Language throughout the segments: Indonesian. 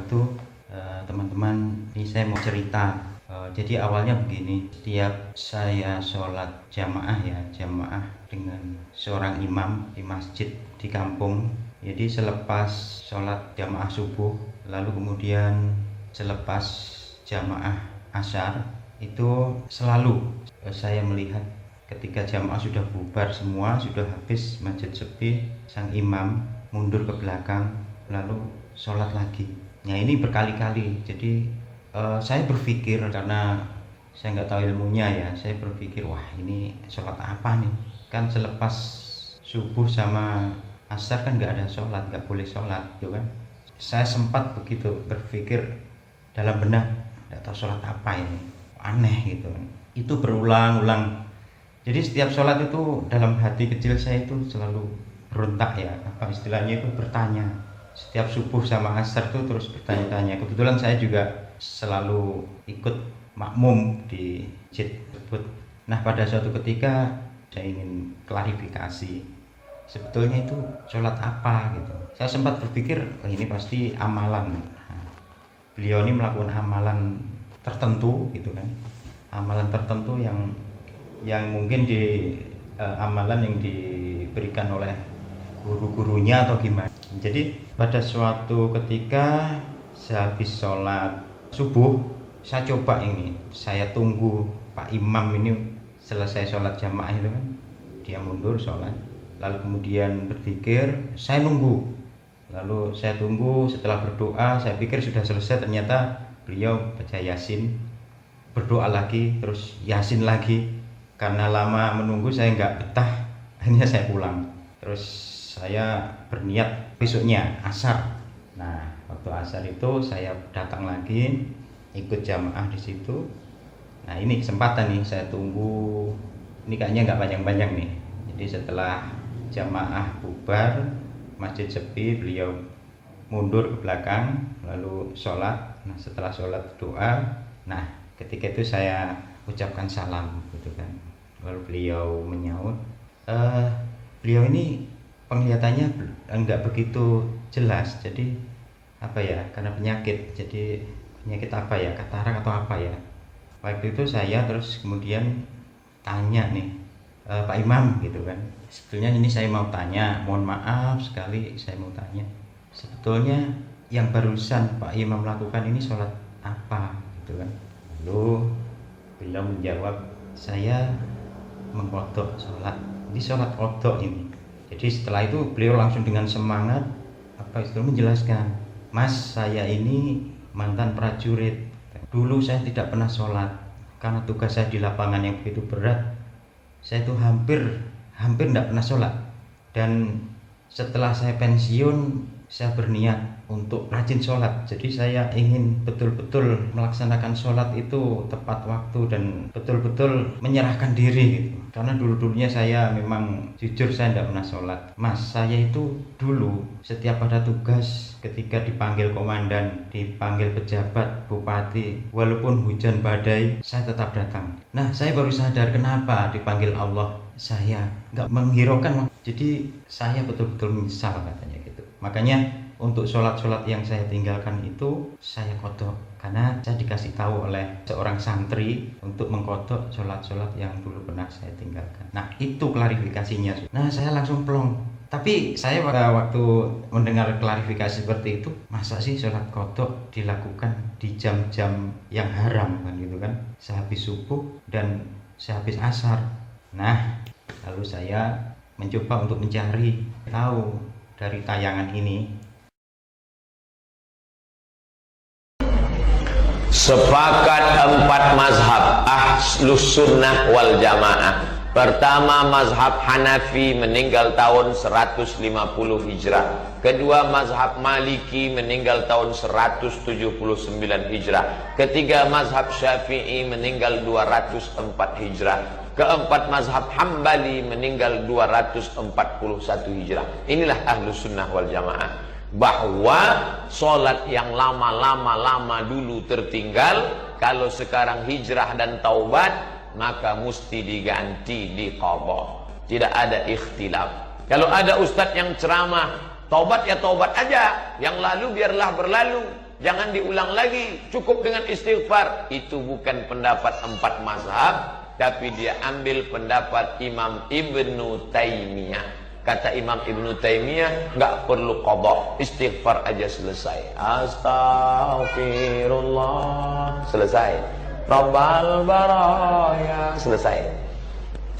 wabarakatuh. Teman-teman, ini saya mau cerita. Jadi awalnya begini, setiap saya sholat jamaah dengan seorang imam di masjid di kampung. Jadi selepas sholat jamaah subuh, lalu kemudian selepas jamaah asyar, itu selalu saya melihat ketika jamaah sudah bubar semua, sudah habis, masjid sepi, sang imam mundur ke belakang lalu sholat lagi. Nah ini berkali-kali. Jadi saya berpikir, karena saya nggak tahu ilmunya ya, saya berpikir wah ini sholat apa nih, kan selepas subuh sama asar kan nggak ada sholat, nggak boleh sholat gitu kan. Saya sempat begitu berpikir dalam benak, nggak tahu sholat apa ini, aneh gitu. Itu berulang-ulang. Jadi setiap sholat itu dalam hati kecil saya itu selalu berontak ya, apa istilahnya itu, bertanya. Setiap subuh sama asar tuh terus bertanya-tanya. Kebetulan saya juga selalu ikut makmum di masjid tersebut. Nah pada suatu ketika saya ingin klarifikasi, sebetulnya itu sholat apa gitu. Saya sempat berpikir ini pasti amalan. Nah, beliau ini melakukan amalan tertentu gitu kan, amalan tertentu yang mungkin amalan yang diberikan oleh guru-gurunya atau gimana. Jadi pada suatu ketika sehabis sholat subuh, saya coba ini, saya tunggu Pak Imam ini selesai sholat jamaah itu kan, dia mundur sholat, lalu kemudian berzikir, saya nunggu, lalu saya tunggu. Setelah berdoa, saya pikir sudah selesai, ternyata beliau baca yasin, berdoa lagi, terus yasin lagi. Karena lama menunggu saya nggak betah, akhirnya saya pulang. Terus saya berniat besoknya asar. Nah waktu asar itu saya datang lagi, ikut jamaah di situ. Nah ini kesempatan nih, saya tunggu. Ini kayaknya nggak panjang-panjang nih. Jadi setelah jamaah bubar, masjid sepi, beliau mundur ke belakang lalu sholat. Nah setelah sholat doa, nah ketika itu saya ucapkan salam gitu kan. Lalu beliau menyaut, beliau ini penglihatannya enggak begitu jelas. Jadi apa ya, karena penyakit. Jadi penyakit apa ya, katarak atau apa ya. Waktu itu saya terus kemudian tanya nih, Pak Imam gitu kan, sebetulnya ini saya mau tanya, mohon maaf sekali saya mau tanya, sebetulnya yang barusan Pak Imam lakukan ini sholat apa gitu kan. Lalu beliau menjawab, saya mengqadha sholat, ini sholat qadha ini. Jadi setelah itu beliau langsung dengan semangat menjelaskan, Mas, saya ini mantan prajurit, dulu saya tidak pernah sholat karena tugas saya di lapangan yang begitu berat. Saya itu hampir tidak pernah sholat, dan setelah saya pensiun saya berniat untuk rajin sholat. Jadi saya ingin betul-betul melaksanakan sholat itu tepat waktu dan betul-betul menyerahkan diri gitu. Karena dulu-dulunya saya memang jujur saya tidak pernah sholat. Mas, saya itu dulu setiap ada tugas, ketika dipanggil komandan, dipanggil pejabat, bupati, walaupun hujan badai, saya tetap datang. Nah saya baru sadar kenapa dipanggil Allah saya nggak menghiraukan. Jadi saya betul-betul menyesal katanya gitu. Makanya untuk sholat-sholat yang saya tinggalkan itu saya kodok, karena saya dikasih tahu oleh seorang santri untuk mengkodok sholat-sholat yang dulu pernah saya tinggalkan. Nah itu klarifikasinya. Nah saya langsung plong. Tapi saya waktu mendengar klarifikasi seperti itu, masa sih sholat kodok dilakukan di jam-jam yang haram kan gitu kan, sehabis subuh dan sehabis asar. Nah lalu saya mencoba untuk mencari tahu dari tayangan ini. Sepakat 4 mazhab Ahlus Sunnah wal Jamaah. Pertama, mazhab Hanafi meninggal tahun 150 Hijrah. Kedua, mazhab Maliki meninggal tahun 179 Hijrah. Ketiga, mazhab Syafi'i meninggal 204 Hijrah. Keempat, mazhab Hambali meninggal 241 Hijrah. Inilah Ahlus Sunnah wal Jamaah. Bahwa sholat yang lama dulu tertinggal, kalau sekarang hijrah dan taubat, maka mesti diganti, diqadha. Tidak ada ikhtilaf. Kalau ada ustadz yang ceramah, taubat ya taubat aja, yang lalu biarlah berlalu, Jangan diulang lagi, cukup dengan istighfar. Itu bukan pendapat 4 mazhab, tapi dia ambil pendapat Imam Ibnu Taimiyah. Kata Imam Ibnu Taimiyah, nggak perlu qadha, istighfar aja selesai. Astaghfirullah, selesai. Rabbal baraya, selesai.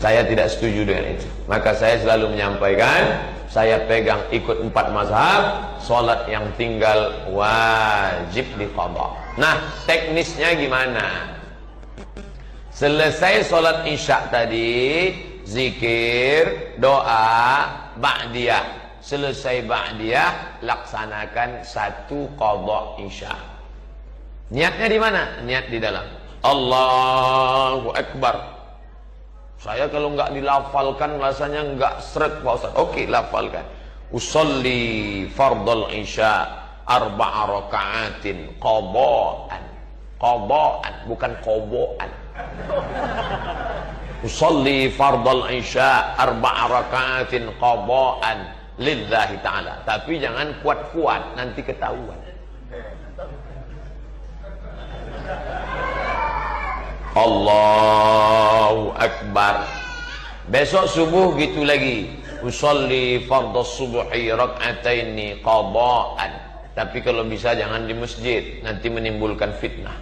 Saya tidak setuju dengan itu. Maka saya selalu menyampaikan, saya pegang ikut 4 mazhab, sholat yang tinggal wajib diqadha. Nah, teknisnya gimana? Selesai sholat isya tadi, zikir, doa, ba'diyah. Selesai ba'diyah, laksanakan 1 qadha isya. Niatnya di mana? Niat di dalam. Allahu Akbar. Saya kalau nggak dilafalkan rasanya nggak seret Pak Ustaz. Oke, lafalkan. Usolli fardal isya 4 raka'atin qadha'an. Qadha'an, bukan qoboan. Usolli fardal isya 4 raka'atin qadha'an lillahi ta'ala. Tapi jangan kuat-kuat, nanti ketahuan. Allahu Akbar. Besok subuh gitu lagi. Usolli fardhas subhi rak'ataini qadha'an. Tapi kalau bisa jangan di masjid, nanti menimbulkan fitnah.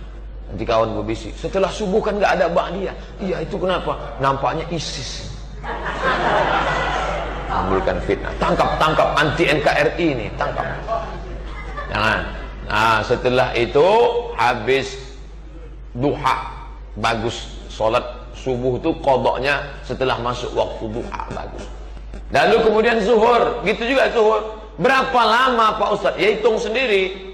Nanti kawan berbisik, setelah subuh kan nggak ada ba'diyah. Iya, itu kenapa? Nampaknya ISIS. Menimbulkan fitnah. Tangkap anti NKRI ini, tangkap. Jangan. Nah, setelah itu habis duha. Bagus, sholat subuh itu qadha'nya setelah masuk waktu duha, bagus. Lalu kemudian zuhur, gitu juga zuhur. Berapa lama Pak Ustaz? Ya hitung sendiri.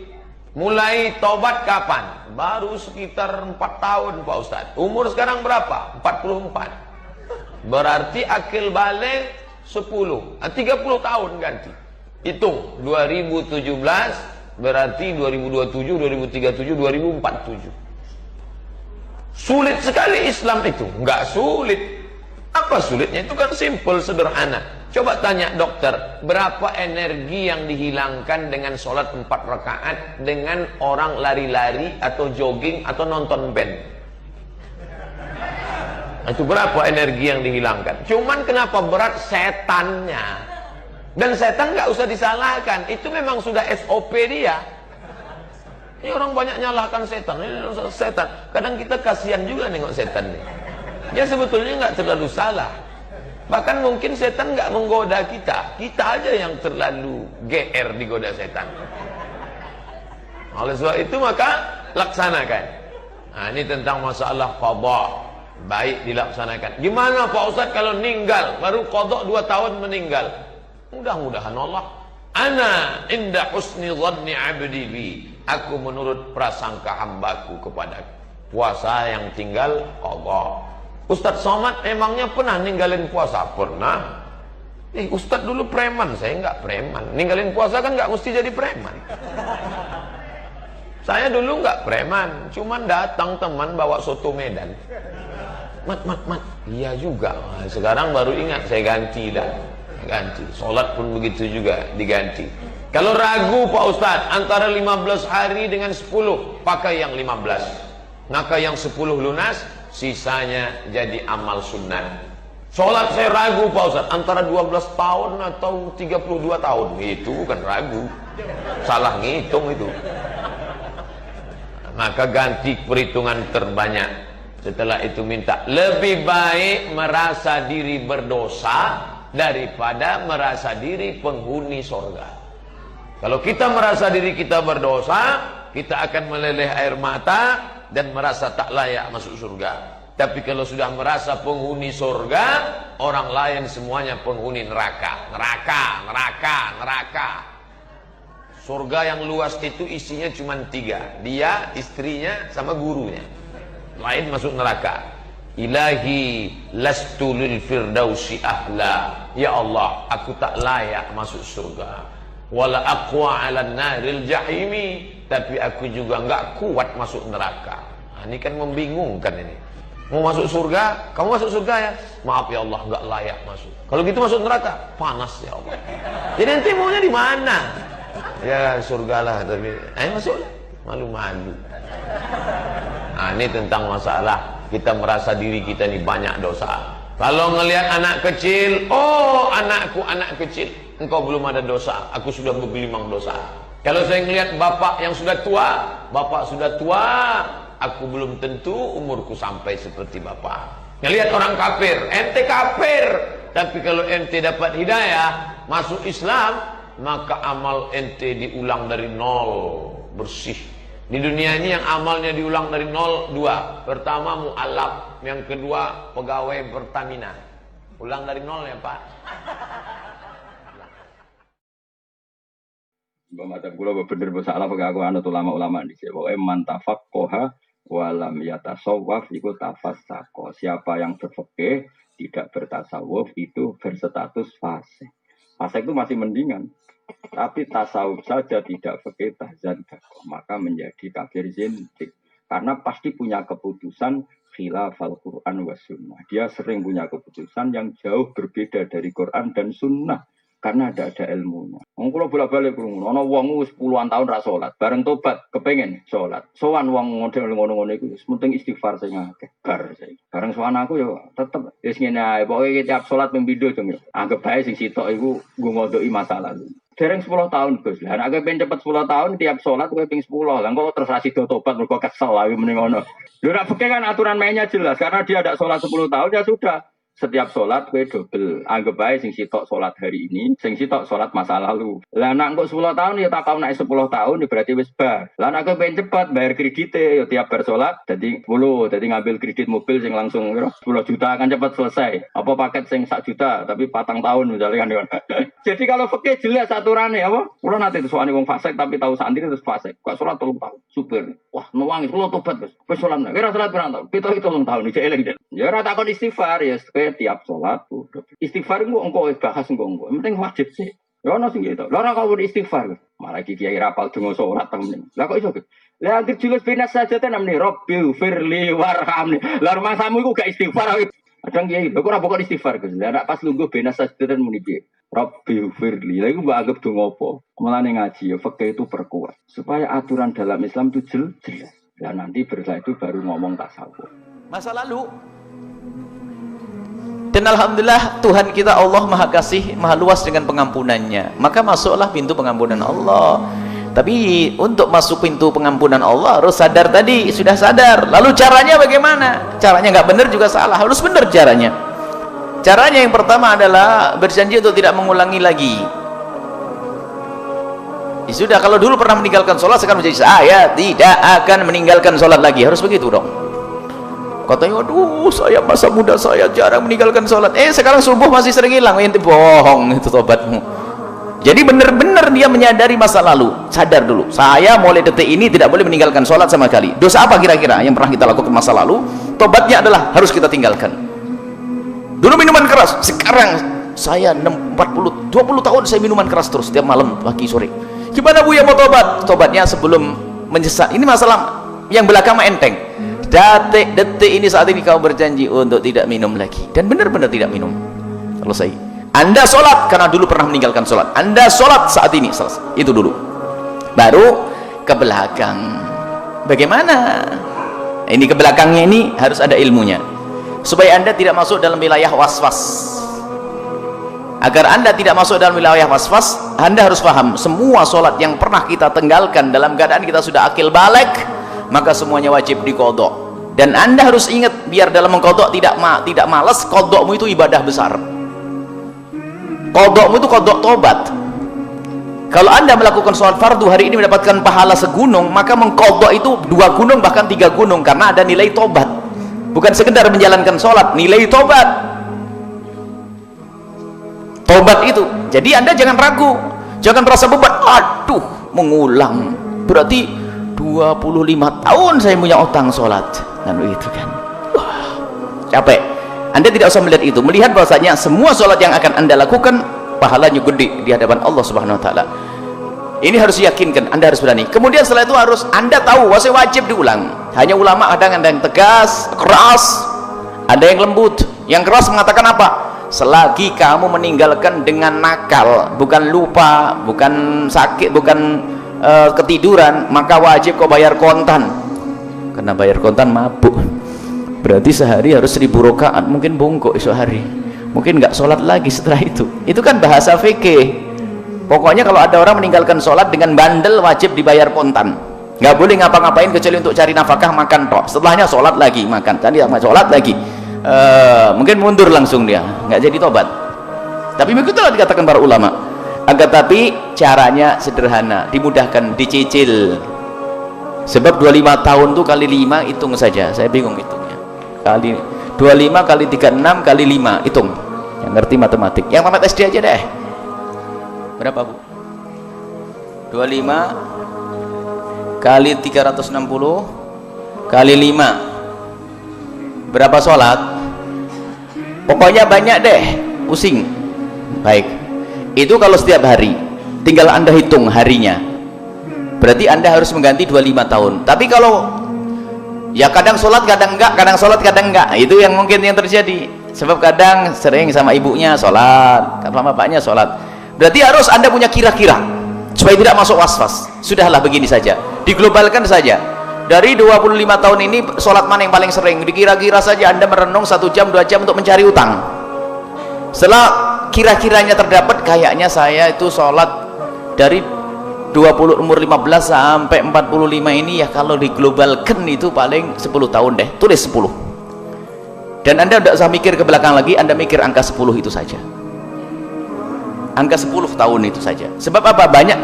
Mulai taubat kapan? Baru sekitar 4 tahun Pak Ustaz. Umur sekarang berapa? 44. Berarti akil balik 10, 30 tahun ganti. Hitung 2017 berarti 2027, 2037, 2047. Sulit sekali Islam itu. Enggak sulit. Apa sulitnya? Itu kan simple, sederhana. Coba tanya dokter, berapa energi yang dihilangkan dengan sholat 4 rakaat dengan orang lari-lari atau jogging atau nonton band? Itu berapa energi yang dihilangkan? Cuman kenapa berat? Setannya. Dan setan nggak usah disalahkan. Itu memang sudah SOP dia. Ini orang banyak nyalahkan setan. Ini setan. Kadang kita kasihan juga nengok setan nih. Dia sebetulnya nggak terlalu salah. Bahkan mungkin setan nggak menggoda kita. Kita aja yang terlalu GR digoda setan. Oleh sebab itu maka laksanakan. Nah, ini tentang masalah qadha. Baik dilaksanakan. Gimana Pak Ustaz kalau meninggal? Baru qadha 2 tahun meninggal. Mudah-mudahan Allah. Ana inda husni dhanni abdi bi. Aku menurut prasangka hambaku kepada puasa yang tinggal qadha. Ustaz Somad emangnya pernah ninggalin puasa? Pernah. Ustaz dulu preman, saya enggak preman. Ninggalin puasa kan enggak mesti jadi preman. Saya dulu enggak preman, cuman datang teman bawa soto Medan. Mat. Iya juga. Sekarang baru ingat, saya ganti dah. Ganti. Sholat pun begitu juga, diganti. Kalau ragu Pak Ustaz, antara 15 hari dengan 10, pakai yang 15. Maka yang 10 lunas, sisanya jadi amal sunnah. Sholat saya ragu Pak Ustaz, antara 12 tahun atau 32 tahun. Itu bukan ragu. Salah ngitung itu. Maka ganti perhitungan terbanyak. Setelah itu minta, lebih baik merasa diri berdosa daripada merasa diri penghuni surga. Kalau kita merasa diri kita berdosa, kita akan meleleh air mata dan merasa tak layak masuk surga. Tapi kalau sudah merasa penghuni surga, orang lain semuanya penghuni neraka. Neraka. Surga yang luas itu isinya cuma 3. Dia, istrinya, sama gurunya. Lain masuk neraka. Ilahi lastu lil firdausi ahla. Ya Allah, aku tak layak masuk surga. Wala aqwa 'alan naril jahimi, tapi aku juga enggak kuat masuk neraka. Nah, ini kan membingungkan ini. Mau masuk surga, kamu masuk surga ya? Maaf ya Allah, enggak layak masuk. Kalau gitu masuk neraka, panas ya Allah. Jadi nanti maunya di mana? Ya surgalah, tapi ayo masuk. Malu-malu. Nah, ini tentang masalah kita merasa diri kita ini banyak dosa. Kalau ngelihat anak kecil, oh anakku anak kecil, engkau belum ada dosa, aku sudah bergelimang dosa. Kalau saya ngelihat bapak yang sudah tua, bapak sudah tua, aku belum tentu umurku sampai seperti bapak. Ngelihat orang kafir, ente kafir, tapi kalau ente dapat hidayah, masuk Islam, maka amal ente diulang dari nol, bersih. Di dunia ini yang amalnya diulang dari nol, dua. Pertama mu'alaf, yang kedua pegawai Pertamina. Ulang dari nol ya Pak. Macam kula bener masalah pegawai aku anut ulama-ulama di sini. Pokoknya mantafak koha walam yatasawwaf iku tafassaqo. Siapa yang berfikih tidak bertasawuf itu berstatus fasik. Fasik itu masih mendingan. Tapi tasawuf saja tidak fikih tahzan maka menjadi kafir zindik. Karena pasti punya keputusan khilafal Quran wa sunnah. Dia sering punya keputusan yang jauh berbeda dari Quran dan sunnah. Karena ada ilmunya. Wong kula bolak-balik krungu, ana wong wis puluhan tahun ra salat, bareng tobat kepengin salat. Sowan wong model ngono-ngono iku wis penting istighfar sing akeh. Bar saiki. Bareng sowan aku yo tetep wis ngene ae, pokoke tiap salat ping pindho jeng yo. Anggap bae sing sitok iku nggo ngodoki masa lalu. Dereng 10 tahun Gus. Lah nek pengen cepet 10 tahun tiap salat kowe ping 10. Lah kok terus ra sida tobat mergo kesel ae mending ngono. Lho nek fikih kan aturan mainnya jelas karena dia ada salat 10 tahun ya sudah. Setiap sholat kue double. Anggap baik sing sitok sholat hari ini, sing sitok sholat masa lalu. Lah nak kok 10 tahun ya tak kau naik 10 tahun ya berarti wis bar. Lah nak pengen cepat bayar kredite ya tiap bar sholat jadi 10, jadi ngambil kredit mobil sing langsung 10 juta kan cepat selesai. Apa paket sing 1 juta tapi 4 tahun misalnya kan. Jadi kalau fikih jelas aturannya apa? Kula nanti itu soalnya wong fasik tapi tahu santri terus fasik. Kok sholat 3 tahun. Super. Wah, nuwangi kula tobat Gus. Wis sholat nek ora sholat pirang tahun? 7 tahun iki eling. Ya ora takon istighfar ya tiap sholat istighfar engko bahas engko penting wajib sih ya ono sing gitu lha ora kok istighfar malah iki kiai rapal donga sholat temen lah kok iso lah anggere julus binas saja tenan Rabbil firli warhamni lah rumah samu iku gak istighfar kadang kiai lho kok ora pokok istighfar Gus lah nek pas lungguh binas saja tenan muni piye Rabbil firli lha iku mbok anggap donga apa mulane ngaji ya fikih itu perkuat supaya aturan dalam Islam itu jelas lah nanti setelah itu baru ngomong tasawuf masa lalu. Dan alhamdulillah Tuhan kita Allah maha kasih, maha luas dengan pengampunannya. Maka masuklah pintu pengampunan Allah. Tapi untuk masuk pintu pengampunan Allah harus sadar tadi, sudah sadar. Lalu caranya bagaimana? Caranya nggak benar juga salah, harus benar caranya. Caranya yang pertama adalah berjanji untuk tidak mengulangi lagi. Ya sudah, kalau dulu pernah meninggalkan sholat, sekarang menjadi saya tidak akan meninggalkan sholat lagi. Harus begitu dong. Katanya, aduh saya masa muda saya jarang meninggalkan sholat. Sekarang subuh masih sering hilang. Ente bohong itu tobatmu. Jadi benar-benar dia menyadari masa lalu. Sadar dulu, saya mulai detik ini tidak boleh meninggalkan sholat sama sekali. Dosa apa kira-kira yang pernah kita lakukan masa lalu? Tobatnya adalah harus kita tinggalkan. Dulu minuman keras, sekarang saya 20 tahun saya minuman keras terus setiap malam, pagi, sore. Gimana Bu ya mau tobat? Tobatnya sebelum menyesat. Ini masalah yang belakang enteng. Detik ini saat ini kau berjanji untuk tidak minum lagi dan benar-benar tidak minum. Selesai. Anda sholat karena dulu pernah meninggalkan sholat. Anda sholat saat ini selesai. Itu dulu. Baru ke belakang. Bagaimana? Ini ke belakangnya ini harus ada ilmunya. Supaya Anda tidak masuk dalam wilayah was-was. Agar Anda tidak masuk dalam wilayah was-was, Anda harus paham semua sholat yang pernah kita tinggalkan dalam keadaan kita sudah akil balik, maka semuanya wajib dikodok. Dan Anda harus ingat, biar dalam mengkodok tidak malas, kodokmu itu ibadah besar. Kodokmu itu kodok tobat. Kalau Anda melakukan sholat fardu hari ini mendapatkan pahala segunung, maka mengkodok itu 2 gunung bahkan 3 gunung, karena ada nilai tobat. Bukan sekedar menjalankan sholat, nilai tobat. Tobat itu. Jadi Anda jangan ragu, jangan merasa beban. Aduh, mengulang. Berarti 25 tahun saya punya utang sholat. Lalu itu kan, wah, capek. Anda tidak usah melihat itu, melihat bahwasanya semua sholat yang akan Anda lakukan pahalanya gede di hadapan Allah Subhanahu Wa Taala. Ini harus diyakinkan, Anda harus berani. Kemudian setelah itu harus Anda tahu bahwa wajib diulang. Hanya ulama ada yang tegas, keras, ada yang lembut. Yang keras mengatakan apa? Selagi kamu meninggalkan dengan nakal, bukan lupa, bukan sakit, bukan ketiduran, maka wajib kau bayar kontan. Karena bayar kontan mabuk. Berarti sehari harus 1000 rakaat, mungkin bongkok esok hari. Mungkin nggak sholat lagi setelah itu. Itu kan bahasa fikih. Pokoknya kalau ada orang meninggalkan sholat dengan bandel, wajib dibayar kontan. Nggak boleh ngapa-ngapain kecuali untuk cari nafkah, makan tok. Setelahnya sholat lagi, makan. Tadi sama sholat lagi. Mungkin mundur langsung dia, nggak jadi tobat. Tapi begitulah dikatakan para ulama. Agar tapi caranya sederhana, dimudahkan, dicicil. Sebab 25 tahun tuh kali 5 hitung saja. Saya bingung hitungnya. Kali 25 kali 36 kali 5 hitung. Yang ngerti matematik. Yang tamat SD aja deh. Berapa, Bu? 25 kali 360 kali 5. Berapa sholat? Pokoknya banyak deh. Pusing. Baik. Itu kalau setiap hari. Tinggal Anda hitung harinya. Berarti Anda harus mengganti 25 tahun. Tapi kalau ya kadang sholat kadang enggak, kadang sholat kadang enggak, itu yang mungkin yang terjadi. Sebab kadang sering sama ibunya sholat, sama bapaknya sholat. Berarti harus Anda punya kira-kira supaya tidak masuk was-was. Sudahlah begini saja, diglobalkan saja. Dari 25 tahun ini sholat mana yang paling sering? Dikira-kira saja Anda merenung 1 jam 2 jam untuk mencari utang. Setelah kira-kiranya terdapat, kayaknya saya itu sholat dari umur 15 sampai 45 ini ya, kalau diglobalkan itu paling 10 tahun deh, tulis 10. Dan Anda tidak usah mikir ke belakang lagi, Anda mikir angka 10 itu saja, angka 10 tahun itu saja. Sebab apa? Banyak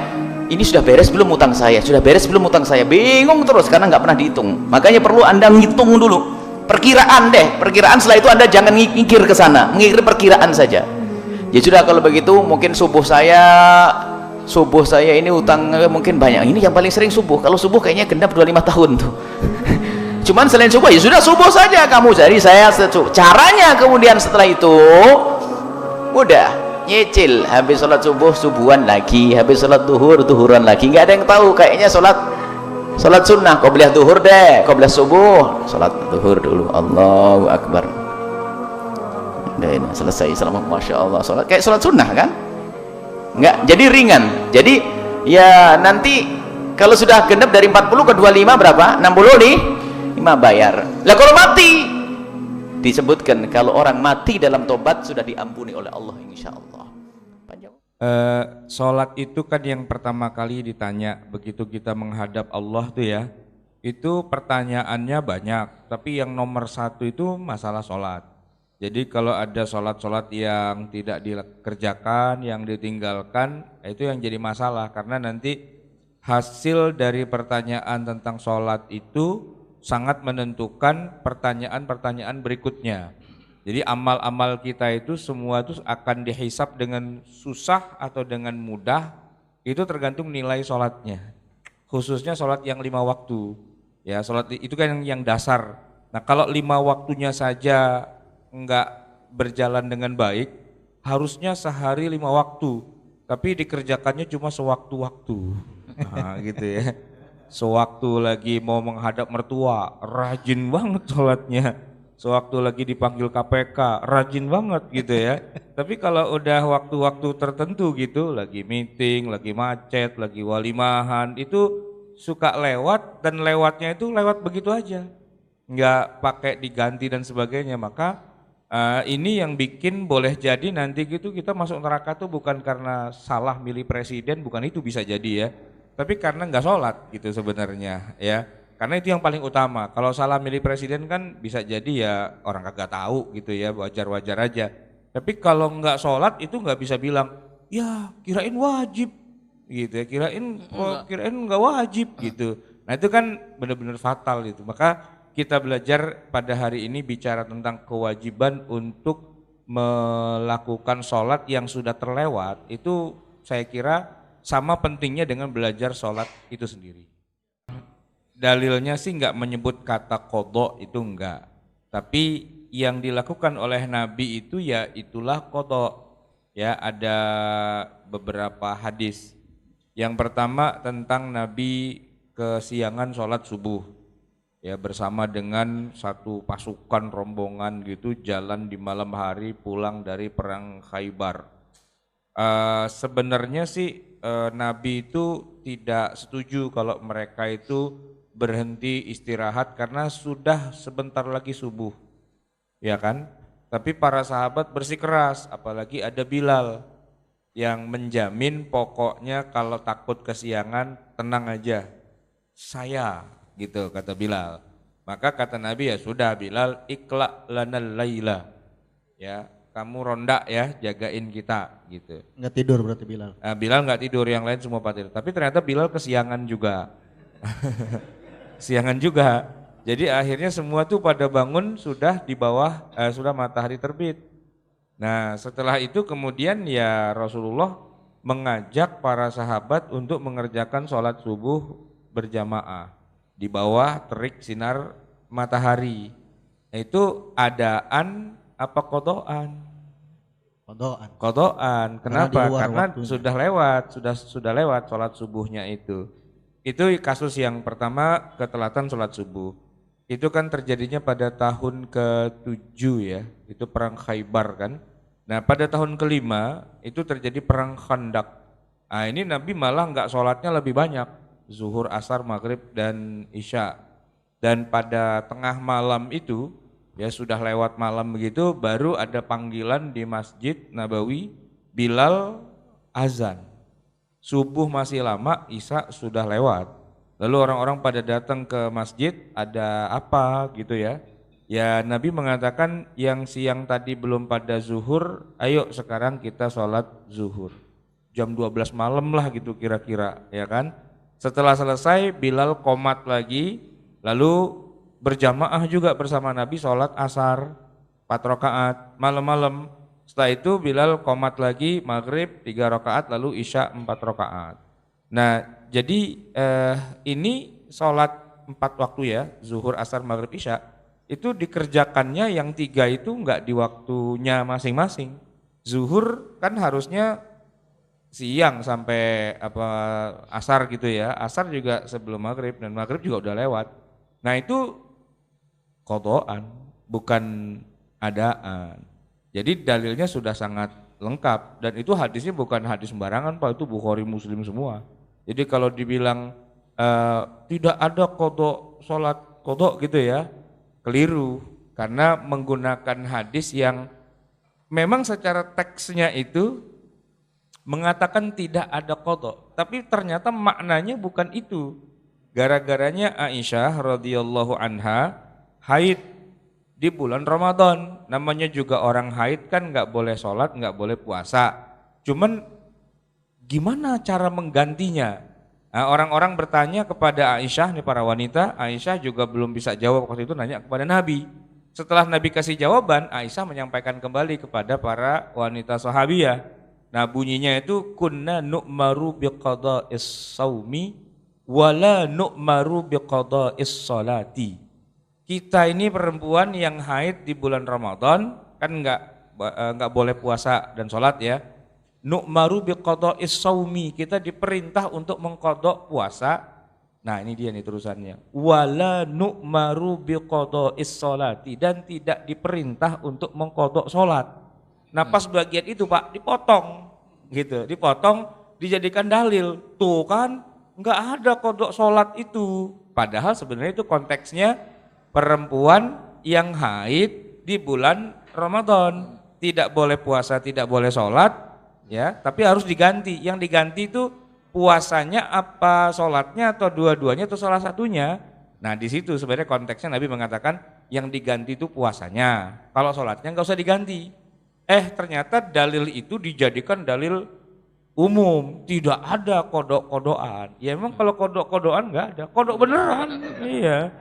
ini sudah beres belum utang saya, sudah beres belum utang saya, bingung terus karena nggak pernah dihitung. Makanya perlu Anda ngitung dulu, perkiraan deh, perkiraan. Setelah itu Anda jangan mikir ke sana, mengikir perkiraan saja. Ya sudah, kalau begitu mungkin subuh saya ini utang mungkin banyak. Ini yang paling sering subuh. Kalau subuh kayaknya genap 25 tahun tuh. Cuman selain subuh ya sudah subuh saja kamu. Jadi saya caranya kemudian setelah itu mudah, nyicil. Habis sholat subuh subuhan lagi, habis sholat duhur duhuran lagi. Nggak ada yang tahu, kayaknya sholat sunnah. Qobliyah duhur deh, qobliyah subuh, sholat duhur dulu, Allahu Akbar. Dan selesai, selamat, masya Allah, sholat kayak sholat sunnah kan? Enggak, jadi ringan. Jadi ya nanti kalau sudah genap dari 40 ke 25 berapa? 60 nih 5 bayar. Lah kalau mati, disebutkan kalau orang mati dalam tobat sudah diampuni oleh Allah insyaallah. Panjang. Sholat itu kan yang pertama kali ditanya begitu kita menghadap Allah tuh ya. Itu pertanyaannya banyak, tapi yang nomor 1 itu masalah sholat. Jadi kalau ada sholat-sholat yang tidak dikerjakan, yang ditinggalkan, itu yang jadi masalah. Karena nanti hasil dari pertanyaan tentang sholat itu sangat menentukan pertanyaan-pertanyaan berikutnya. Jadi amal-amal kita itu semua itu akan dihisap dengan susah atau dengan mudah, itu tergantung nilai sholatnya. Khususnya sholat yang 5 waktu. Ya, sholat itu kan yang dasar. Nah kalau 5 waktunya saja enggak berjalan dengan baik, harusnya sehari 5 waktu, tapi dikerjakannya cuma sewaktu-waktu. Nah, gitu ya. Sewaktu lagi mau menghadap mertua, rajin banget sholatnya. Sewaktu lagi dipanggil KPK, rajin banget gitu ya. Tapi kalau udah waktu-waktu tertentu gitu, lagi meeting, lagi macet, lagi walimahan, itu suka lewat, dan lewatnya itu lewat begitu aja. Enggak pakai diganti dan sebagainya. Maka ini yang bikin boleh jadi nanti gitu kita masuk neraka tuh bukan karena salah milih presiden, bukan itu bisa jadi ya, tapi karena nggak sholat gitu sebenarnya ya. Karena itu yang paling utama. Kalau salah milih presiden kan bisa jadi ya orang kagak tahu gitu ya, wajar-wajar aja. Tapi kalau nggak sholat itu nggak bisa bilang ya kirain wajib gitu ya, kirain nggak wajib gitu. Nah itu kan benar-benar fatal itu. Maka kita belajar pada hari ini bicara tentang kewajiban untuk melakukan sholat yang sudah terlewat. Itu saya kira sama pentingnya dengan belajar sholat itu sendiri. Dalilnya sih nggak menyebut kata qadha, itu enggak. Tapi yang dilakukan oleh Nabi itu ya itulah qadha. Ya ada beberapa hadis. Yang pertama tentang Nabi kesiangan sholat subuh. Ya bersama dengan satu pasukan rombongan gitu jalan di malam hari pulang dari perang Khaybar. Sebenarnya sih Nabi itu tidak setuju kalau mereka itu berhenti istirahat karena sudah sebentar lagi subuh, ya kan? Tapi para sahabat bersikeras, apalagi ada Bilal yang menjamin pokoknya kalau takut kesiangan tenang aja, saya gitu kata Bilal. Maka kata Nabi, ya sudah Bilal, ikla lanal laila, ya kamu ronda ya, jagain kita gitu. Nggak tidur berarti Bilal. Bilal nggak tidur, yang lain semua pada tidur. Tapi ternyata Bilal kesiangan juga. Siangan juga. Jadi akhirnya semua tuh pada bangun sudah di bawah, sudah matahari terbit. Nah setelah itu kemudian ya Rasulullah mengajak para sahabat untuk mengerjakan sholat subuh berjamaah di bawah terik sinar matahari. Itu adaan apa kodoan? Kodoan. Kodoan. Kenapa? Karena waktunya. sudah lewat sholat subuhnya itu. Itu kasus yang pertama, ketelatan sholat subuh. Itu kan terjadinya pada tahun ke-7 ya, itu perang Khaybar kan. Nah pada tahun ke-5 itu terjadi perang Khandaq. Nah ini Nabi malah nggak sholatnya lebih banyak, zuhur, asar, maghrib, dan isya. Dan pada tengah malam itu, ya sudah lewat malam begitu, baru ada panggilan di Masjid Nabawi, Bilal azan. Subuh masih lama, isya sudah lewat. Lalu orang-orang pada datang ke masjid, ada apa gitu ya. Ya Nabi mengatakan yang siang tadi belum pada zuhur, ayo sekarang kita sholat zuhur. Jam 12 malam lah gitu kira-kira, ya kan. Setelah selesai Bilal qomat lagi, lalu berjamaah juga bersama Nabi sholat asar 4 rakaat malam-malam. Setelah itu Bilal qomat lagi, maghrib 3 rakaat, lalu isya 4 rakaat. Nah jadi ini sholat 4 waktu ya, zuhur, asar, maghrib, isya, itu dikerjakannya yang 3 itu enggak di waktunya masing-masing. Zuhur kan harusnya siang sampai asar gitu ya, asar juga sebelum maghrib, dan maghrib juga udah lewat. Nah itu kodoan, bukan adaan. Jadi dalilnya sudah sangat lengkap, dan itu hadisnya bukan hadis sembarangan Pak, itu Bukhari Muslim semua. Jadi kalau dibilang tidak ada kodok, sholat kodok gitu ya, keliru. Karena menggunakan hadis yang memang secara teksnya itu mengatakan tidak ada kodok, tapi ternyata maknanya bukan itu. Gara-garanya Aisyah radhiyallahu anha haid di bulan Ramadan. Namanya juga orang haid kan nggak boleh sholat, nggak boleh puasa. Cuman gimana cara menggantinya? Nah, orang-orang bertanya kepada Aisyah, nih para wanita, Aisyah juga belum bisa jawab waktu itu, nanya kepada Nabi. Setelah Nabi kasih jawaban, Aisyah menyampaikan kembali kepada para wanita sahabiyah. Nah bunyinya itu kunna nu'maru biqada'is saumi wala nu'maru biqada'is salati. Kita ini perempuan yang haid di bulan Ramadan kan nggak boleh puasa dan sholat ya. Nu'maru biqada'is saumi, kita diperintah untuk mengqadha puasa. Nah ini dia nih terusannya. Wala nu'maru biqada'is sholati, dan tidak diperintah untuk mengqadha sholat. Nah pas bagian itu Pak dipotong gitu, dipotong dijadikan dalil. Tuh kan nggak ada qadha sholat itu. Padahal sebenarnya itu konteksnya perempuan yang haid di bulan Ramadan. Tidak boleh puasa, tidak boleh sholat. Ya, tapi harus diganti. Yang diganti itu puasanya apa sholatnya, atau dua-duanya atau salah satunya. Nah di situ sebenarnya konteksnya Nabi mengatakan yang diganti itu puasanya. Kalau sholatnya nggak usah diganti. Ternyata dalil itu dijadikan dalil umum. Tidak ada kodok-kodokan. Ya memang kalau kodok-kodokan nggak ada. Kodok beneran. Iya,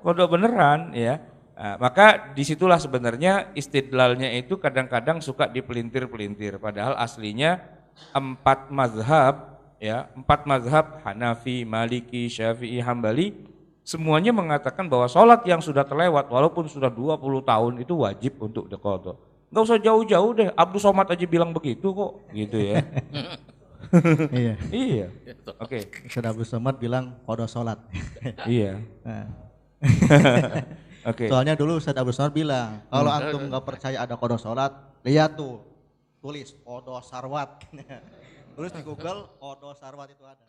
kodok beneran ya. Nah, maka disitulah sebenarnya istidlalnya itu kadang-kadang suka dipelintir-pelintir. Padahal aslinya 4 mazhab, ya 4 mazhab Hanafi, Maliki, Syafi'i, Hambali, semuanya mengatakan bahwa sholat yang sudah terlewat walaupun sudah 20 tahun itu wajib untuk diqadha. Nggak usah jauh-jauh deh, Abdul Somad aja bilang begitu kok, gitu ya. Iya. Iya. Oke. Ustaz Abdul Somad bilang qadha sholat. Iya. Nah. Oke. Soalnya dulu Ustaz Abdul Somad bilang, kalau antum nggak percaya ada qadha sholat, lihat tuh, tulis qadha sarwat. Tulis di Google kodo sarwat itu ada.